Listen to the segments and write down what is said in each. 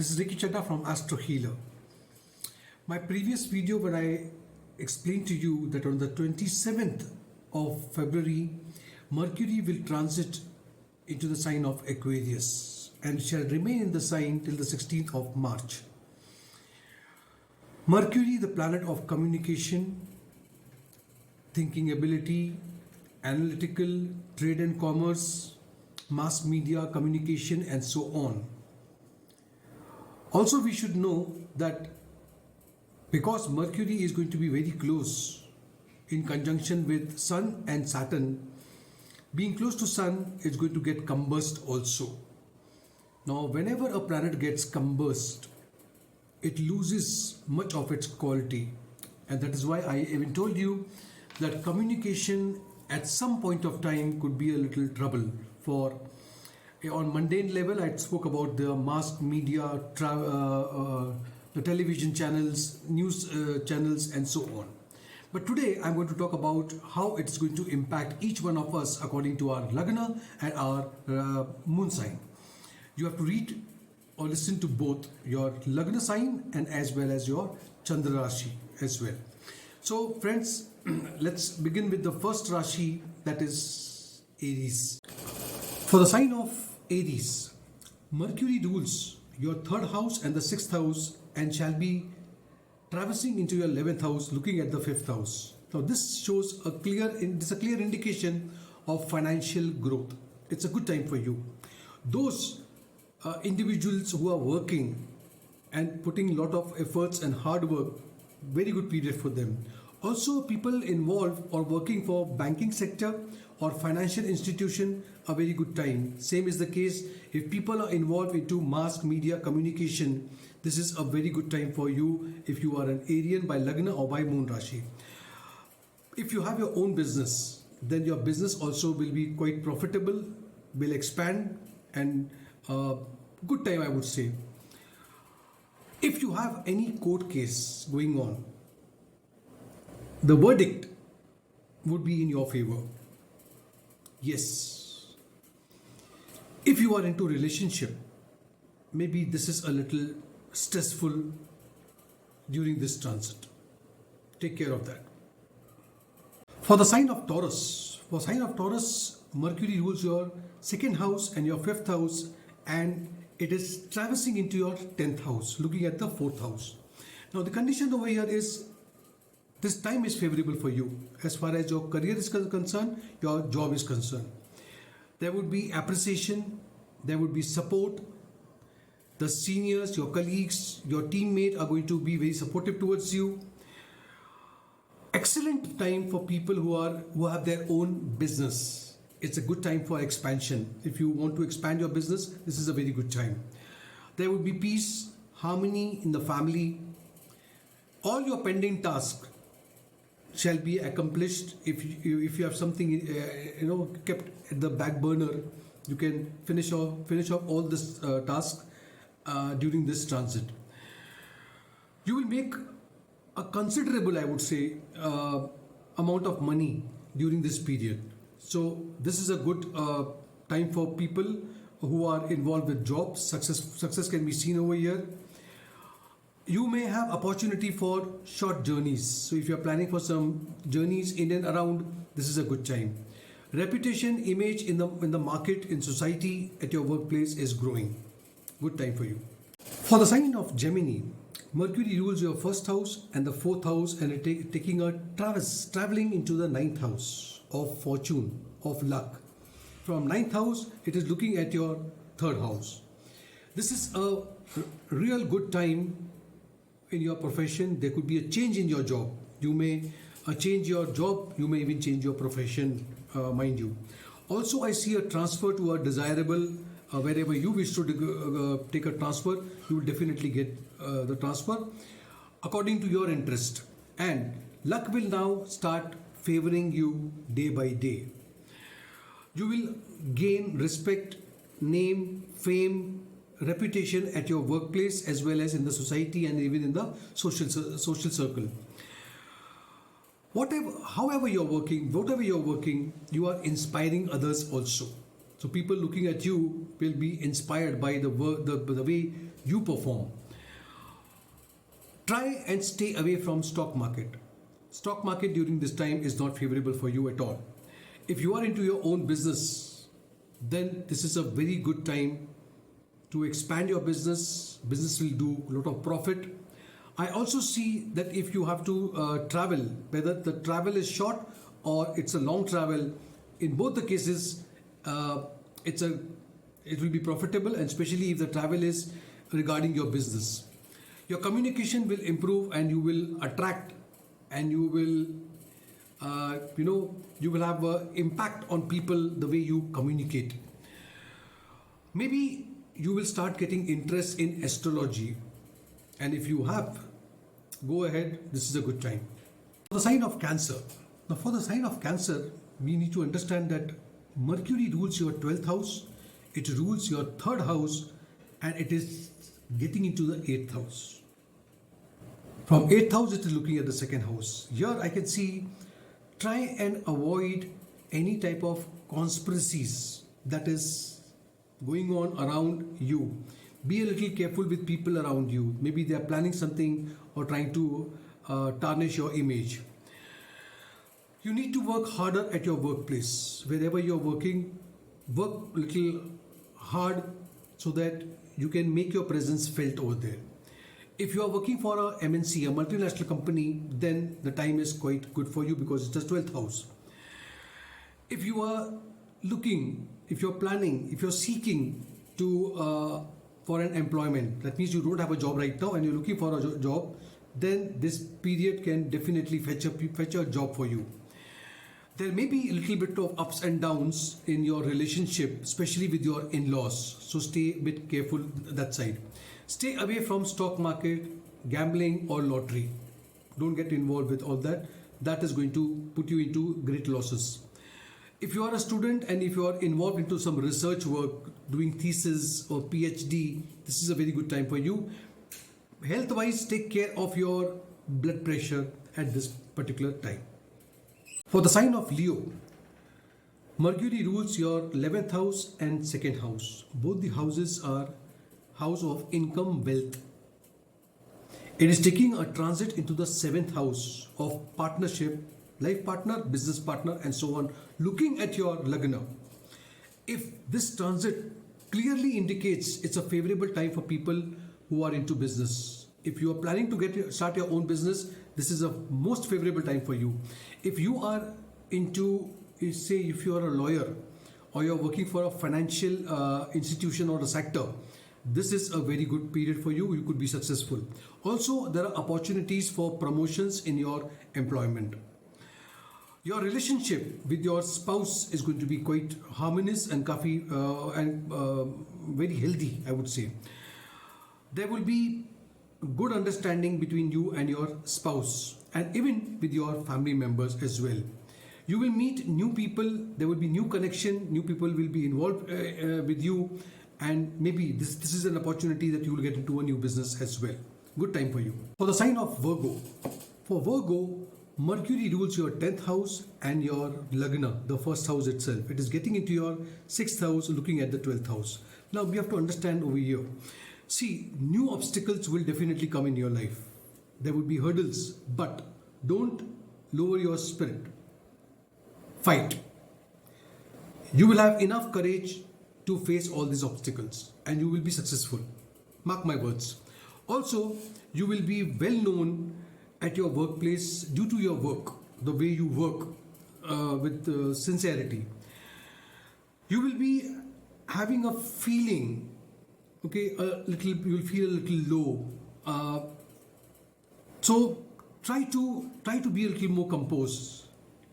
This is Chadha from Astrohealer. My previous video when I explained to you that on the 27th of February, Mercury will transit into the sign of Aquarius and shall remain in the sign till the 16th of March. Mercury, the planet of communication, thinking ability, analytical, trade and commerce, mass media, communication, and so on. Also, we should know that because Mercury is going to be very close in conjunction with Sun and Saturn, being close to Sun is going to get combust also. Now, whenever a planet gets combust, it loses much of its quality, and that is why I even told you that communication at some point of time could be a little trouble. For on mundane level, I spoke about the mass media, the television channels, news channels, and so on. But today I'm going to talk about how it's going to impact each one of us according to our Lagna and our moon sign. You have to read or listen to both your Lagna sign and as well as your Chandra Rashi as well. So friends, let's begin with the first Rashi, that is Aries. For the sign of Aries, Mercury rules your third house and the sixth house and shall be traversing into your 11th house, looking at the 5th house. Now this shows a clear indication of financial growth. It's a good time for you. Those individuals who are working and putting a lot of efforts and hard work, very good period for them. Also, people involved or working for banking sector or financial institution, a very good time. Same is the case if people are involved into mass media communication. This is a very good time for you if you are an Arian by Lagna or by Moon Rashi. If you have your own business, then your business also will be quite profitable, will expand, and good time I would say. If you have any court case going on, the verdict would be in your favor. Yes. If you are into relationship, maybe this is a little stressful during this transit. Take care of that. For the sign of Taurus, Mercury rules your second house and your 5th house, and it is traversing into your 10th house, looking at the 4th house. Now the condition over here is this time is favorable for you as far as your career is concerned, your job is concerned. There would be appreciation, there would be support. The seniors, your colleagues, your teammate are going to be very supportive towards you. Excellent time for people who have their own business. It's a good time for expansion. If you want to expand your business, this is a very good time. There would be peace, harmony in the family. All your pending tasks shall be accomplished. If you have something kept at the back burner, you can finish off all this task during this transit. You will make a considerable, I would say, amount of money during this period. So this is a good time for people who are involved with jobs. Success can be seen over here. You may have opportunity for short journeys. So if you are planning for some journeys in and around, this is a good time. Reputation, image in the market, in society, at your workplace is growing. Good time for you. For the sign of Gemini, Mercury rules your 1st house and the 4th house, and taking a traveling into the 9th house of fortune, of luck. From 9th house, it is looking at your 3rd house. This is a real good time in your profession. There could be a change in your job. You may change your job, you may even change your profession, mind you. Also, I see a transfer to a desirable, wherever you wish to take a transfer, you will definitely get the transfer according to your interest. And luck will now start favoring you day by day. You will gain respect, name, fame, reputation at your workplace as well as in the society and even in the social circle. However you're working, whatever you're working, you are inspiring others also. So people looking at you will be inspired by the work, the way you perform. Try and stay away from stock market. Stock market during this time is not favorable for you at all. If you are into your own business, then this is a very good time to expand your business. Business will do a lot of profit. I also see that if you have to travel, whether the travel is short or it's a long travel, in both the cases, it will be profitable, and especially if the travel is regarding your business. Your communication will improve, and you will attract, and you will, you will have an impact on people the way you communicate. Maybe you will start getting interest in astrology, and if you have, go ahead, this is a good time. For the sign of Cancer. Now for the sign of Cancer, we need to understand that Mercury rules your 12th house, it rules your 3rd house, and it is getting into the 8th house. From 8th house, it is looking at the 2nd house. Here I can see, try and avoid any type of conspiracies that is going on around you. Be a little careful with people around you. Maybe they are planning something or trying to tarnish your image. You need to work harder at your workplace. Wherever you're working, work a little hard so that you can make your presence felt over there. If you are working for a MNC, a multinational company, then the time is quite good for you because it's the 12th house. If you are looking, if you're planning, if you're seeking to for an employment, that means you don't have a job right now and you're looking for a job, then this period can definitely fetch a job for you. There may be a little bit of ups and downs in your relationship, especially with your in-laws. So stay a bit careful that side. Stay away from stock market, gambling or lottery. Don't get involved with all that. That is going to put you into great losses. If you are a student and if you are involved into some research work, doing thesis or PhD, this is a very good time for you. Health-wise, take care of your blood pressure at this particular time. For the sign of Leo, Mercury rules your 11th house and 2nd house. Both the houses are house of income, wealth. It is taking a transit into the 7th house of partnership, life partner, business partner, and so on, looking at your Lagna. If this transit clearly indicates it's a favorable time for people who are into business. If you are planning to start your own business, this is a most favorable time for you. If you are into, say, if you are a lawyer or you're working for a financial institution or a sector, this is a very good period for you. You could be successful. Also, there are opportunities for promotions in your employment. Your relationship with your spouse is going to be quite harmonious and very healthy, I would say. There will be good understanding between you and your spouse, and even with your family members as well. You will meet new people, there will be new connection, new people will be involved with you, and maybe this is an opportunity that you will get into a new business as well. Good time for you. For the sign of Virgo. For Virgo, Mercury rules your 10th house and your Lagna, the first house itself. It is getting into your 6th house, looking at the 12th house. Now we have to understand over here. See, new obstacles will definitely come in your life. There will be hurdles, but don't lower your spirit. Fight. You will have enough courage to face all these obstacles and you will be successful. Mark my words. Also, you will be well known at your workplace due to your work, the way you work with sincerity. You will be having a feeling, okay, you will feel a little low. So try to be a little more composed.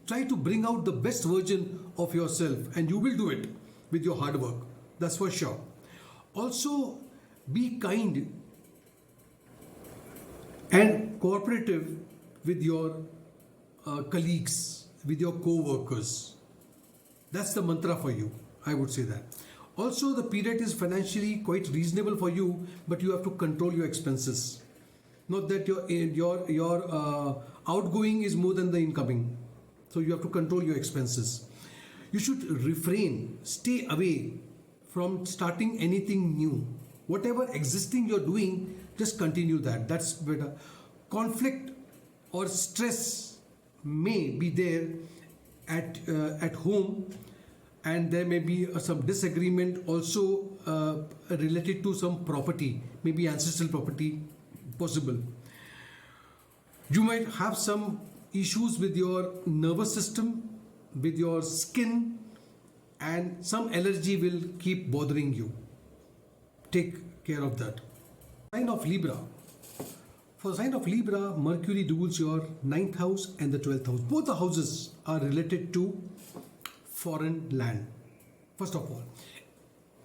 Try to bring out the best version of yourself, and you will do it with your hard work. That's for sure. Also, be kind and cooperative with your colleagues, with your co-workers. That's the mantra for you, I would say that. Also, the period is financially quite reasonable for you, but you have to control your expenses. Not that your outgoing is more than the incoming. So you have to control your expenses. You should refrain, stay away from starting anything new. Whatever existing you're doing, just continue that. That's better. Conflict or stress may be there at home, and there may be some disagreement also related to some property, maybe ancestral property possible. You might have some issues with your nervous system, with your skin, and some allergy will keep bothering you. Take care of that. Sign of Libra. For the sign of Libra, Mercury rules your 9th house and the 12th house. Both the houses are related to foreign land. First of all,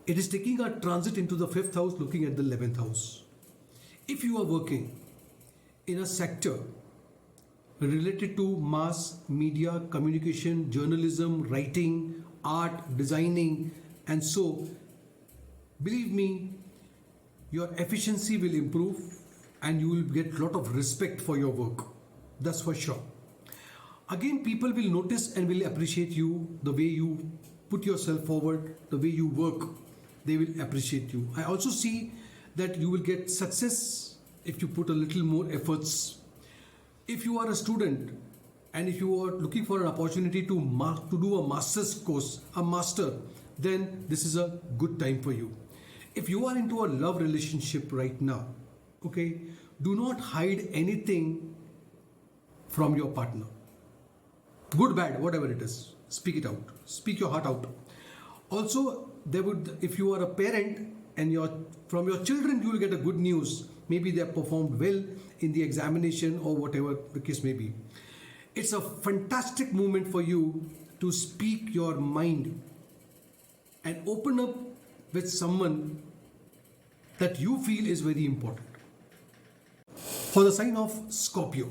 it is taking a transit into the 5th house, looking at the 11th house. If you are working in a sector related to mass media, communication, journalism, writing, art, designing, and so, believe me, your efficiency will improve and you will get a lot of respect for your work. That's for sure. Again, people will notice and will appreciate you, the way you put yourself forward, the way you work. They will appreciate you. I also see that you will get success if you put a little more efforts. If you are a student and if you are looking for an opportunity to do a master's course, a master, then this is a good time for you. If you are into a love relationship right now, okay, do not hide anything from your partner. Good, bad, whatever it is, speak it out. Speak your heart out. Also, if you are a parent and from your children you will get a good news. Maybe they have performed well in the examination or whatever the case may be. It's a fantastic moment for you to speak your mind and open up with someone that you feel is very important. For the sign of Scorpio,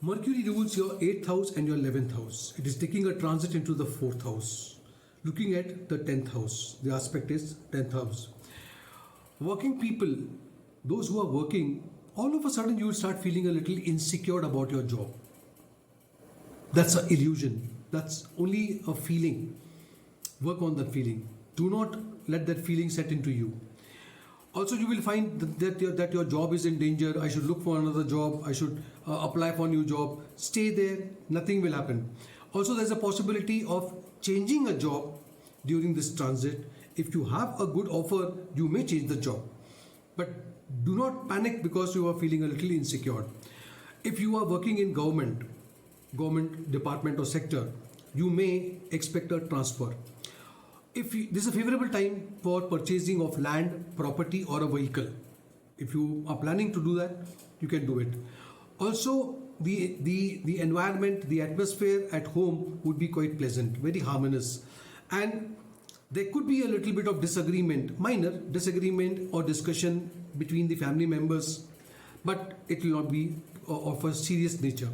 Mercury rules your 8th house and your 11th house. It is taking a transit into the 4th house. Looking at the 10th house. The aspect is 10th house. Working people, those who are working, all of a sudden you will start feeling a little insecure about your job. That's an illusion. That's only a feeling. Work on that feeling. Do not let that feeling set into you. Also, you will find that your job is in danger. I should look for another job. I should apply for a new job. Stay there. Nothing will happen. Also, there's a possibility of changing a job during this transit. If you have a good offer, you may change the job. But do not panic because you are feeling a little insecure. If you are working in government department or sector, you may expect a transfer. This is a favorable time for purchasing of land, property or a vehicle. If you are planning to do that, you can do it. Also, the environment, the atmosphere at home would be quite pleasant, very harmonious. And there could be a little bit of disagreement, minor disagreement or discussion between the family members, but it will not be of a serious nature.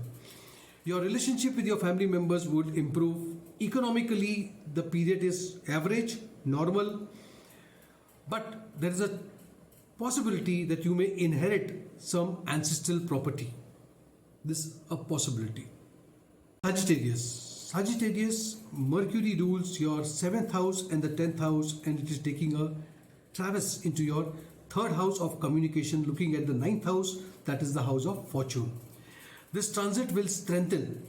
Your relationship with your family members would improve. Economically, the period is average, normal, but there is a possibility that you may inherit some ancestral property. This is a possibility. Sagittarius, Mercury rules your 7th house and the 10th house, and it is taking a traverse into your 3rd house of communication, looking at the 9th house, that is the house of fortune. This transit will strengthen,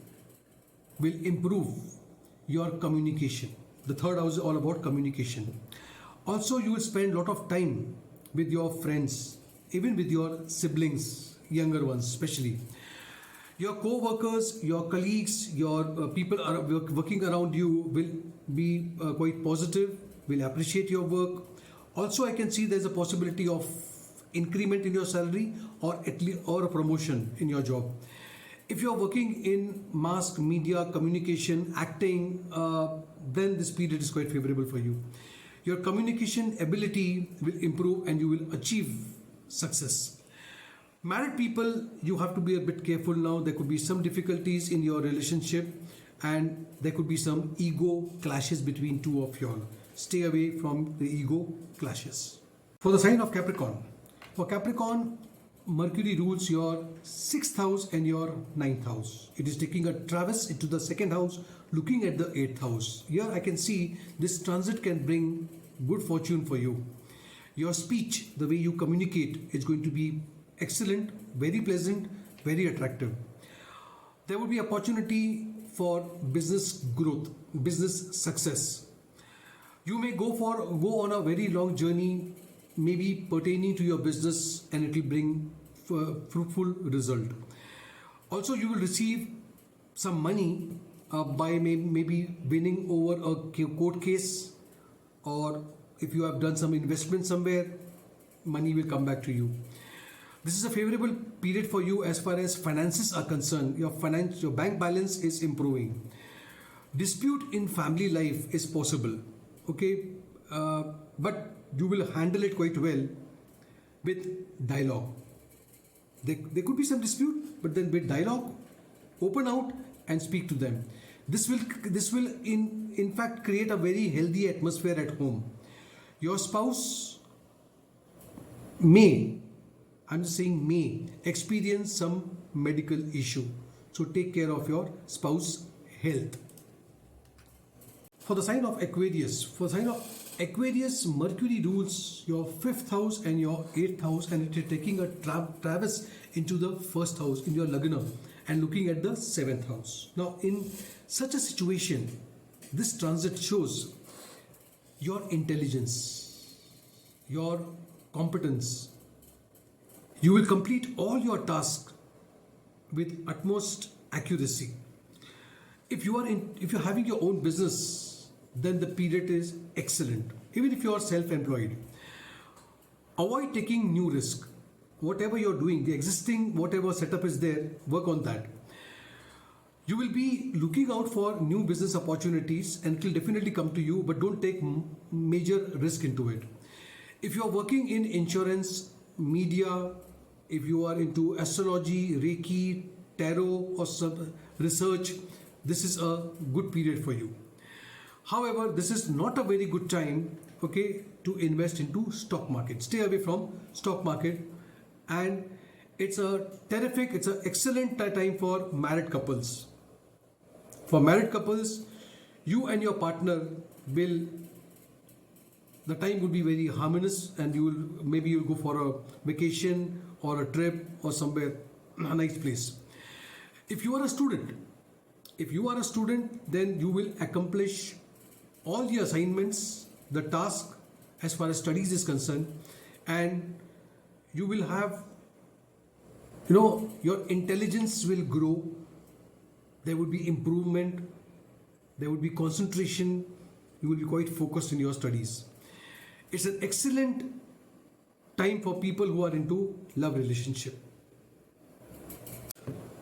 will improve your communication. The 3rd house is all about communication. Also, you will spend a lot of time with your friends, even with your siblings, younger ones especially. Your co-workers, your colleagues, your people are working around you will be quite positive, will appreciate your work. Also, I can see there's a possibility of increment in your salary or a promotion in your job. If you are working in mass media, communication, acting, then this period is quite favorable for you. Your communication ability will improve and you will achieve success. Married people, you have to be a bit careful now. There could be some difficulties in your relationship and there could be some ego clashes between two of y'all. Stay away from the ego clashes. For the sign of Capricorn. For Capricorn, Mercury rules your 6th house and your 9th house. It is taking a traverse into the 2nd house, looking at the 8th house. Here I can see this transit can bring good fortune for you. Your speech, the way you communicate, is going to be excellent, very pleasant, very attractive. There will be opportunity for business growth, business success. You may go on a very long journey, maybe pertaining to your business, and it will bring fruitful result. Also, you will receive some money by maybe winning over a court case, or if you have done some investment somewhere, money will come back to you. This is a favorable period for you as far as finances are concerned. Your bank balance is improving. Dispute in family life is possible, okay, but you will handle it quite well with dialogue. There could be some dispute, but then with dialogue, open out and speak to them. This will in fact create a very healthy atmosphere at home. Your spouse may experience some medical issue. So take care of your spouse health. For the sign of Aquarius, Mercury rules your 5th house and your 8th house, and it is taking a traverse into the 1st house in your Lagna and looking at the 7th house. Now, in such a situation, this transit shows your intelligence, your competence. You will complete all your tasks with utmost accuracy. If you're having your own business, then the period is excellent. Even if you are self-employed, avoid taking new risk. Whatever you're doing, the existing whatever setup is there, work on that. You will be looking out for new business opportunities, and it will definitely come to you, but don't take major risk into it. If you are working in insurance, media, if you are into astrology, Reiki, tarot, or some research, this is a good period for you. However, this is not a very good time, okay, to invest into stock market. Stay away from stock market, and it's an excellent time for married couples. For married couples, you and your partner the time will be very harmonious, and you'll go for a vacation or a trip or somewhere, a nice place. If you are a student, then you will accomplish all the assignments, the task as far as studies is concerned, and you will have, your intelligence will grow. There would be improvement, there would be concentration, you will be quite focused in your studies. It's an excellent time for people who are into love relationship.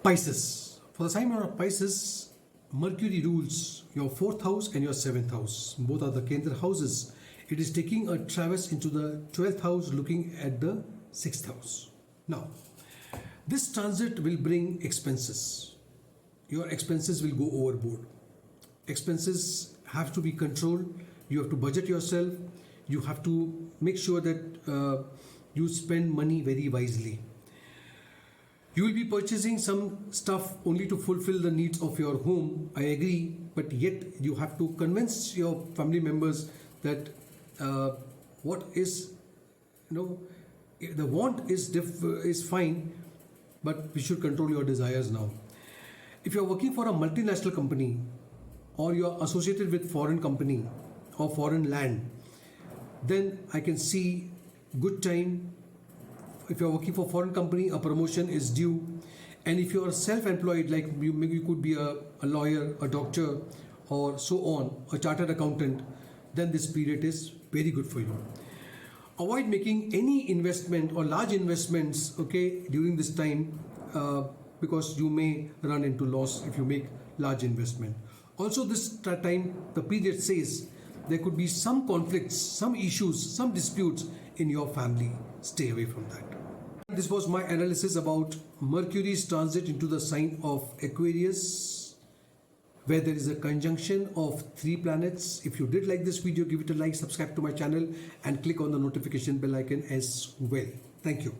Pisces. For the sign of Pisces, Mercury rules your 4th house and your 7th house. Both are the Kendra houses. It is taking a traverse into the 12th house, looking at the 6th house. Now, this transit will bring expenses. Your expenses will go overboard. Expenses have to be controlled. You have to budget yourself. You have to make sure that you spend money very wisely. You will be purchasing some stuff only to fulfill the needs of your home, I agree, but yet you have to convince your family members that the want is fine, but we should control your desires now. If you are working for a multinational company, or you are associated with foreign company or foreign land, then I can see good time. If you are working for foreign company, a promotion is due. And if you are self-employed, like maybe you could be a lawyer, a doctor, or so on, a chartered accountant, then this period is very good for you. Avoid making any investment or large investments, okay, during this time, because you may run into loss if you make large investment. Also, this time, the period says there could be some conflicts, some issues, some disputes in your family. Stay away from that. This was my analysis about Mercury's transit into the sign of Aquarius, where there is a conjunction of 3 planets. If you did like this video, give it a like, subscribe to my channel, and click on the notification bell icon as well. Thank you.